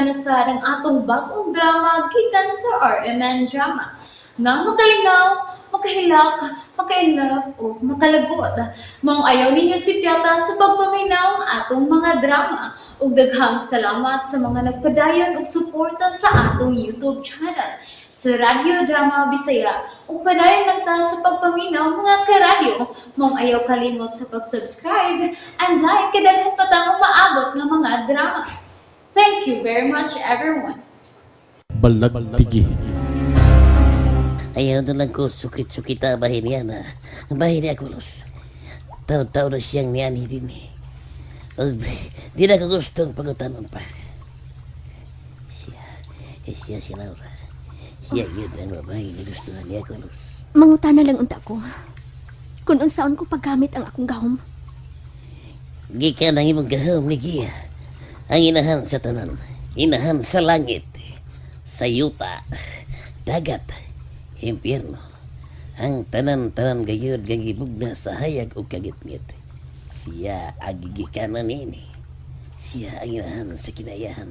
na sa ng atong bagong drama gikan sa RMN Drama. Nga makalingaw, makahilak, maka-inlove o makalagot. Maong ayaw ninyo si Piata sa pagpaminaw atong mga drama. Ug daghang salamat sa mga nagpadayon ug suporta sa atong YouTube channel sa Radio Drama Bisaya. Ug padayon lang ta sa pagpaminaw mga karadyo. Maong ayaw kalimot sa pag-subscribe and like kadaghan pa ta maabot ng mga drama. Thank you very much everyone. Balag-tigi. Ayaw na lang ko sukit-sukita bahin niya na. Bahin niya ko, Los. Taon-taon na siyang niyani din eh. O, di na ko gustong pagutanon pa. Siya si Laura. Siya yun ang babae na gustuhan niya ko, Los. Mangutana lang unta ko. Kung unsaon ko paggamit ang akong gahom. Gikan ang imong gahom ni Gia. Ang inahan sa tanan. Inahan sa langit. Sa yuta. Dagat. Impyerno. Ang tanan-tanan gayud gagibugna sa hayag o kagitngit. Siya agigikanan ini. Siya ang inahan sa kinayahan.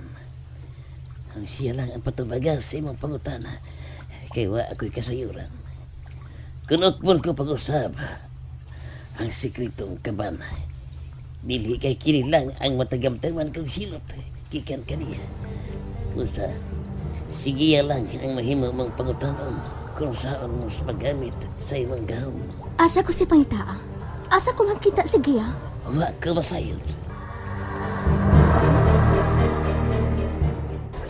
Ang siya lang ang patubagas sa imong pangutana. Kaya wa ako'y kasayuran. Kunot mo ko pag-usap. Ang sikretong kaban. Dili kay kinilang ang matagamtaman kong silot. Kikan kaniya. Usa. Sige lang ang mahimo mong pangutanon kung saan mo paggamit sa imong gahom. Asa ko si Pangitaa? Asa ko magkita si Gia? Wa ka masayod.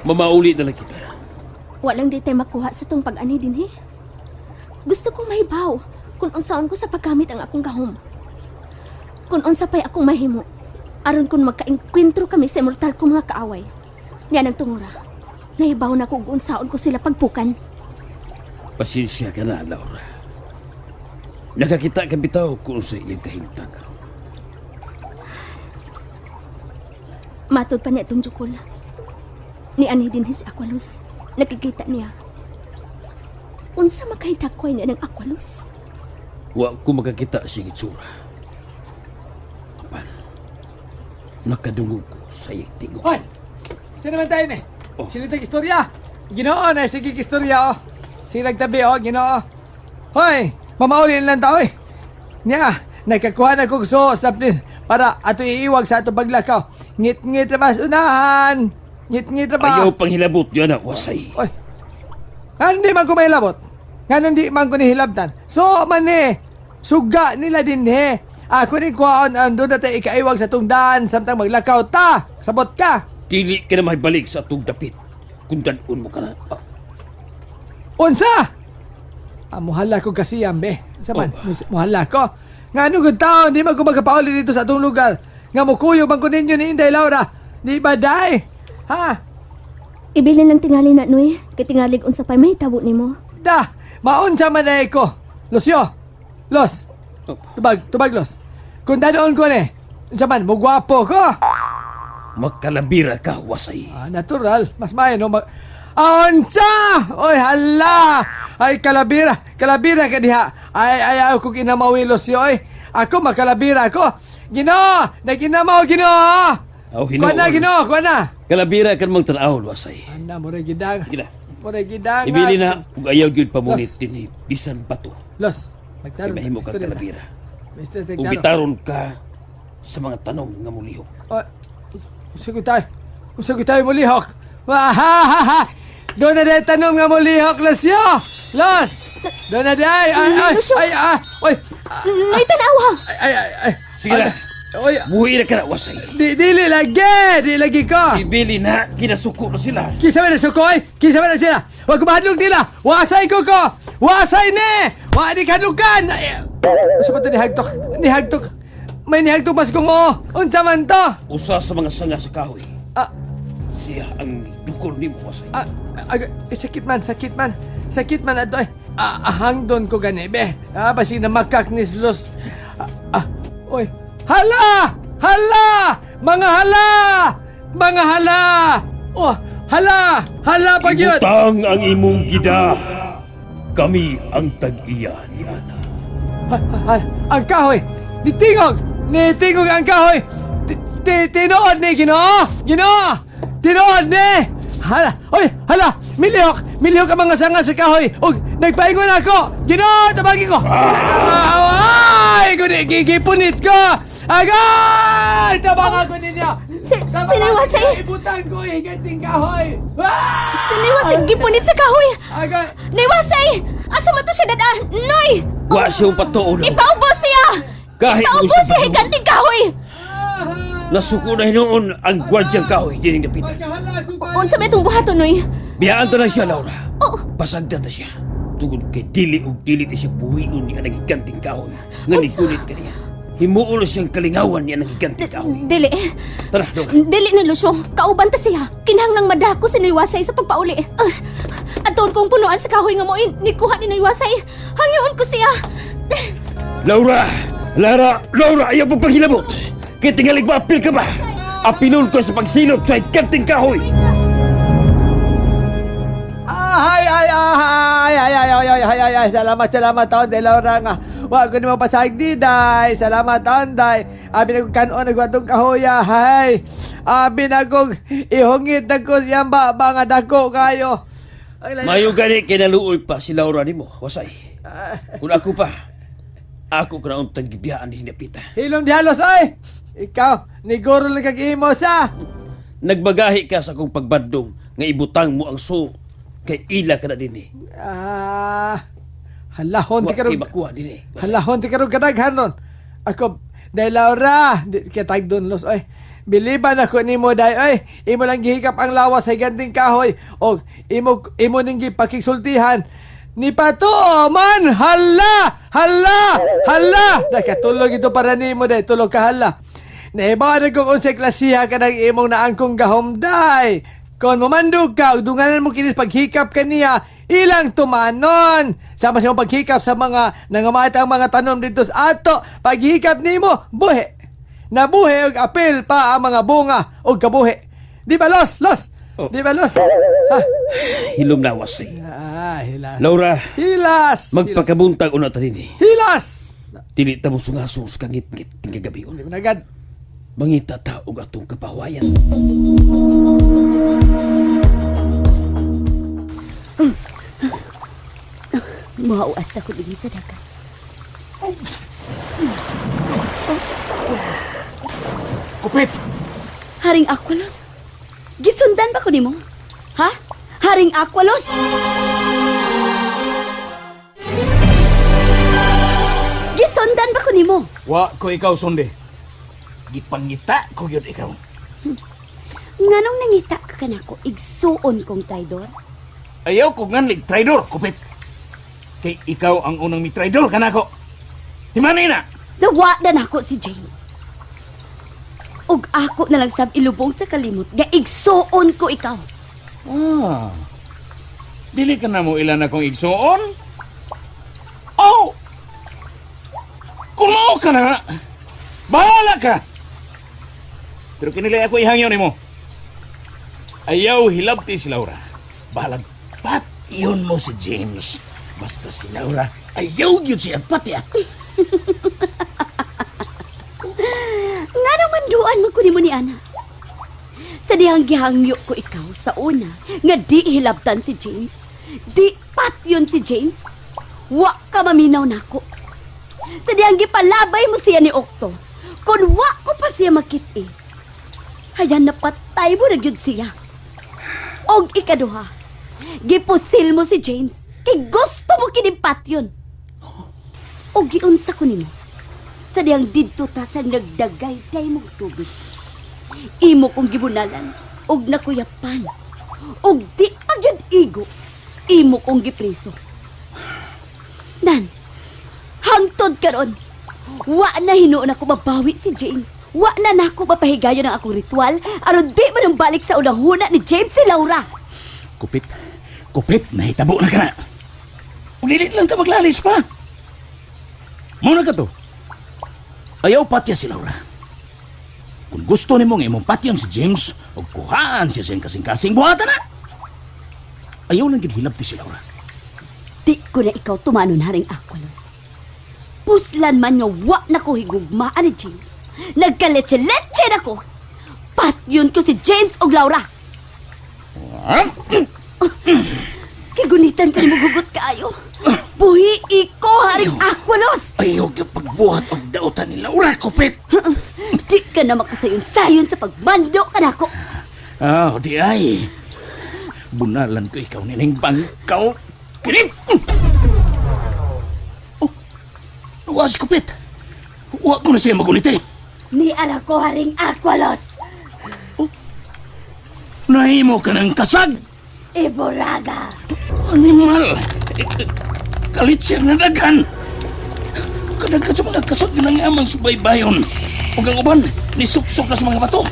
Mamauli na lang kita. Walang di tayo makuha sa tong pag-ani din Gusto kong mahibaw kung unsaon ko sa paggamit ang akong gahom. Kung unsa pa'y akong mahimo, aron kung magkainkwentro kami sa immortal kong mga kaaway. Nga ng tungura, nahibaw na kung unsaon ko sila pagpukan. Pasensya ka na, Laura. Nakakita ka bitaw kung sa iyang kahimtang karon. Matod pa niya itong jukol. Ni ani din his Aqualos. Nakikita niya. Unsa makahitakoy niya ng Aqualos? Wa ko makakita siyang itsura. Kapan, nakadungog ko sa iyang tingog. Hoy! Sino naman tayo ni? Oh. Sino tayong istorya? Ginoo na, sige istorya oh. Sige nagtabi oh, ginoo. Hoy! Mamaulin lang tao eh. Nya, nagkakuha na kong snap din para ato iiwag sa ato paglakaw. Ngit-ngit na ba unahan? Ngit-ngit na ba? Ayaw pang hilabot yun na wasay. Oy! Nga hindi man ko may labot. Nga hindi man ko nihilabtan. So man eh, suga nila din eh. Ako ni kuhaon ando na tayo ikaiwag sa tungdaan samtang maglakaw ta. Sabot ka. Dili ka na mahibalik sa atong dapit. Kung danon mo ka na. Unsa? Muhala ko kasi yan, be. Saman, Oh. muhala ko. Nga nung good taon, di man ko magkapauli dito sa atong lugar. Nga mukuyo bang ko ninyo ni Inday Laura. Di ba, day? Ha? Ibilin lang tingali na, Noy. Kitingalig unsa pa'y may tabo ni mo. Da! Maunsa man na ko. Losyo! Los! Oh. Tubag, Los. Kung danoon ko ni, unsa man, mugwapo ko. Magkalabira ka, wasay. Natural. Mas mayan, no? Unsa! Oy, hala! Ay, kalabira ka diha. Ay, ayaw ko kinamawilos yo, oy. Ako, makalabira ko. Ginoo! Naginamaw, Ginoo! Aw, Kuha na, Ginoo, kuha na! Kalabira ka mong tanawon, wasay. Anda, mura gidang. Sige na. Mura gidang. Ibili na kung ayaw yun pamunit Los. din bisan bato. Los, Kay magtaron. mahimo kang kalabira. Mr. Kung Tegdaro. bitaron ka sa mga tanong nga mulihok. Usag tayo mulihok. Wahahaha! Doon na day tanong nga mulihok, Los yo! Los! Doon na day! Lucio! Oy! Nay tanawa! Ay! Sige na. Oy! Buhi na ka na, wasay. Dili lagi ko! Ibili na, kinasuko na sila. Kisa man na sukoy! Kisa man na sila! Huwag kumahadlog nila! Wasay ko! Wasay ne! Wa di kadukan! Sabat na nihagtok! May nihagtok mas kong mo! Unsa man to! Usa sa mga sanga sa kahoy. Ah, Siya ang dukol ni mo, wasay. sakit man ato eh. Hangdon ko gani be. Basi na makaknis los. Oy. Hala! Mga hala! Oh, hala pagyud. Ibutang ang imong gida. Kami ang tag-iya ni Ana. Ang kahoy. Nitingog ang kahoy. Tinood ni Ginoo. Tinood ni. Hala! Oy! Hala! Milihok ang mga sanga sa kahoy! Og, nagpaingon ako! Ginoo! Tabagi ko! Ay! Gipunit ko! Agay! Tabang ako ninyo! Siniwasay! Ibutang ko higanting kahoy! Siniwasay! Gipunit sa kahoy! Agay! Niwasay! Asa mo to siya dadaan? Noy! Wa siya patuon. Ipaubos siya! Kahit Ipaubos gusto siya pa- higanting kahoy! Nasuko na hinoon ang gwardyang kahoy dining dapitan. Magkahala ko Unsa may itong buhaton, Noy? Biyaan ta na siya, Laura. Oh, Pasagdan na siya. Tungod kay dili o dili na siya buhion niya nagiganting kahoy. Nga nigulit ka niya. Himuon na siyang kalingawan niya nagiganting kahoy. dili. Tara, Laura. Dili na, Lucio. Kauban ta siya. Kinahanglang madako si Niwasay sa pagpauli. Aton kong punuan sa kahoy nga mo, nikuha ni Niwasay. Hangyoon ko siya. Laura! Laura, ayaw pong paghilabot! Kaya tingalig maapil ka ba? Apilon ko sa pagsilot sa ikanting kahoy! Ay, salamat taon, day Laura nga. Wa ko ni mo pasahig di, day. Salamat taon, day. Abi na kong kanon, nagwatong kahoya, hay. Abi na kong ihungit na ko siyang ba nga dako kayo. Mayo gani kinaluoy pa si Laura ni mo, wasay. Kung ako pa, ako ka na untang gibiyaan ni Hinapita. Hilom di halos, ay. Ikaw, niguro lang kag-imo sa. Nagbagahi ka sa kong pagbadong nga ibutang mo ang so kay ila ka na din eh. Halahon ti Wa karong kay makuha din eh. halahon ti karong kadaghan nun. Ako, day Laura, di kitag dun los, oy. Biliban ako nimo day, oy. Imo lang gihikap ang lawas sa ganting kahoy o imo ning gipakigsultihan. Ni Pato, man, hala. Nakatulog ito para nimo day, tulog ka hala. Naibawa na kung unsay klasiha ka ng imong naangkong gahom day. Kon mamandog ka, dunganan mo kinis paghikap kaniya, ilang tumanon. Sama siya paghikap sa mga nangamatang mga tanom dito sa ato. Paghikap nimo, buhi. Nabuhi og apil pa ang mga bunga og kabuhi. Di ba, Los? Oh. Di ba, Los? Ha? Hilom na wasay. Hilas. Laura, Hilas! magpakabuntag una ta din eh. Hilas! Dili ta mo sungasos kangit-ngit ting kagabi. Di ba nagad? Mangita ta og atong kapawayan. Mauas na ko din sa dagat. Kupit! Haring Aqualos? Gisundan ba ko nimo? Ha? Haring Aqualos? Gisundan ba ko nimo? Wa ko ikaw sundi. Gipangita ko yun ikaw. Nganong nangita ka kanako igsuon kong traidor? Ayaw ko nganlig traidor, kupit. Kay ikaw ang unang mi traidor kanako. Himanay na! Nawa na nako si James. Ug ako na lang sab ilubong sa kalimot nga igsuon ko ikaw. Ah. Dili ka na mo ilan akong igsuon? Oh! Kumaw ka na! Bahala ka! Pero kinilay ako ihangyo ni mo. Ayaw hilabti si Laura. Balag patyon mo si James. Basta si Laura, ayaw yun siya patya. Nga naman duan mo kunin mo ni Ana. Sa dihang gihangyo ko ikaw sa una nga di hilabtan si James. Di patyon si James. Wa ka maminaw nako. Sa dihang gipalabay mo siya ni Okto. Kung wa ko pa siya makit-i. Hayan napatay mo na gyud siya. Og ikaduha, gipusil mo si James. Kay gusto mo kinipatyon. Og giunsa ko nimo. Sa diyang didto ta sa nagdagay day mong tubig. Imo kong gibunalan, og nakuyapan. Og di pagyud igo, imo kong gipriso. Nan, hangtod karon, wa na hinuon ako mabawi si James. Wa na nako mapahigayon ang akong ritual, aron di man ang balik sa unang-huna ni James si Laura. Kupit, nahitabo na ka na. Ulilit lang ta maglalis pa. Muna ka to. Ayaw patya si Laura. Kung gusto ni mong imong patyan si James, o kuhaan siya siyang kasing-kasing, buhatan na. Ayaw lang ginhilabti si Laura. Di ko na ikaw tumanon haring Aqualos. Puslan man nga wa na ko higugmaan ni James. Nagkaletse-letse na ko. Patyon ko si James og Laura. Kigunitan ka ni magugot kaayo. Buhi iko haring Aqualos. Ayaw ka pagbuhat og dautan ni Laura, kupit. Di ka na makasayon-sayon sa pagmando ka nako. Di ay. Bunalan ko ikaw nining bangkaw. Kinip! Luwas, kupit. Huwag ko na siya magunit eh. Ni anak ko haring Aqualos. Nahimo ka ng kasag. Iboraga. Animal. Kalit siya na daghan. Kadaghan sa mga kasag ng amang subaybayon. Huwag ang uban, nisuksok na sa mga bato.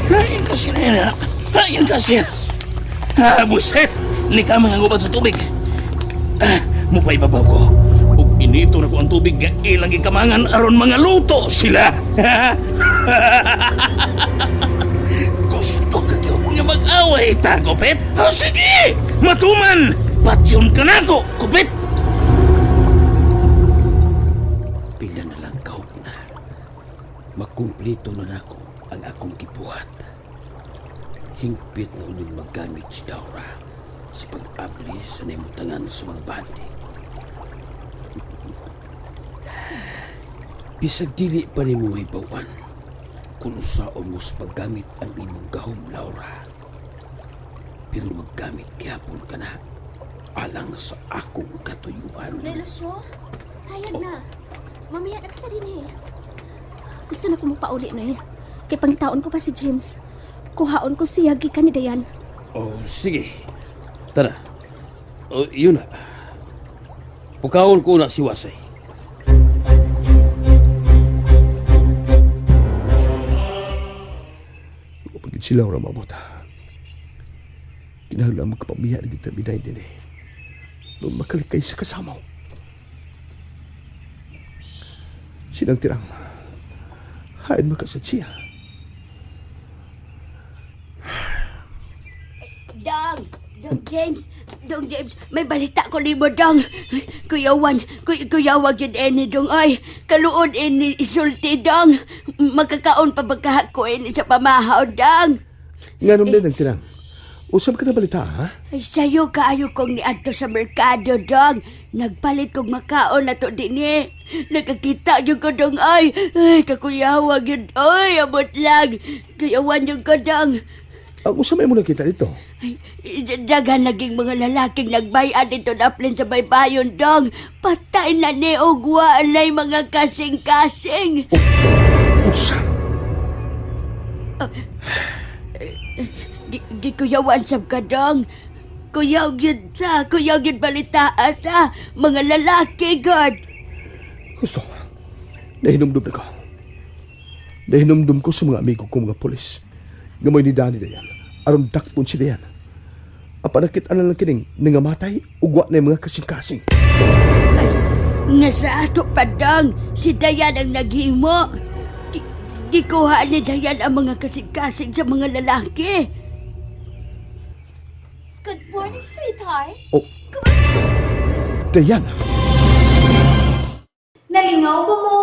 Hain kasi na yan. Hain kasi. Buset. Ni ka mga uban sa tubig. Mupay babaw ko. Ug inito na ko ang tubig nga ilang ikamangan aron mga luto sila. Gusto ka kayo nga mag-away ta, Kupit? Sige! Matuman! Patyon ka na ko, Kupit! Pila na lang kaop na. Makumplito na nako ang akong gibuhat. Hingpit na uning maggamit si Laura sa pag-abli sa naimutangan sa mga bandi. Bisag dili pa ni mo may bawan kung usaon mo sa paggamit ang imong gahom, Laura. Pero maggamit gihapon ka na alang sa akong katuyuan. Relasyon? Hayag na. Mamaya na kita din eh. Gusto na ko mapauli na eh. Kay pangitaon ko pa si James. Kuhaon ko siya gikan ni Dayan. Oh, sige. Tara. Oh, yun na. Pukawon ko na si Wasay. Pagid si Laura mabuta. Kinahanglan magkapabiya na kita binay din eh. Noon makalikay sa kasamaw. Sinang tirang. Hain makasat siya. Dong James, may balita ko ni mo, Dong. Kuyawan yun ini, Dong, ay. Kaluod ini isulti, Dong. Magkakaon pa bagkahako ini sa pamahaw, Dong. Nga nung din ang tirang. Usap ka na balita, ha? Ay, sayo kaayo kong niadto sa merkado, Dong. Nagpalit kong makaon na to din eh. Nakakita yung ko, Dong, ay. Ay, kakuyawag yun, ay, abot lang. Kuyawan yung ko, Dong. Ang usap mo nakita dito. Ay, dagan naging mga lalaking nagbayan dito na plin sa baybayon, Dong. Patay na ni Ugwa alay mga kasing-kasing. Usa. Gikuyawan sab ka, Dong. Kuyaw yun balita sa mga lalaki, God. Gusto. Nahinumdum na ko. Nahinumdum ko sa mga amigo kong mga polis. Gamoy ni Danny Dayan. Aron dakpon si Dayan. Apanakit na lang kining nangamatay ugwa na yung mga kasing-kasing. Nga sa ato pa, Dong. Si Dayan ang naghimo. Gikuha ni Dayan ang mga kasing-kasing sa mga lalaki. Good morning, sweetheart. Oh. Dayan. Nalingaw ba mo?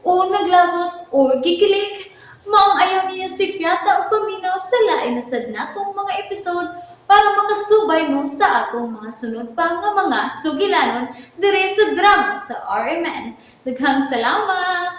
O naglagot? O gikilik? Maong ayaw niya si Piata o paminaw sa lain na sad natong mga episode para makasubay mo sa atong mga sunod pa nga mga sugilanon dire sa drama sa RMN. Daghang salamat!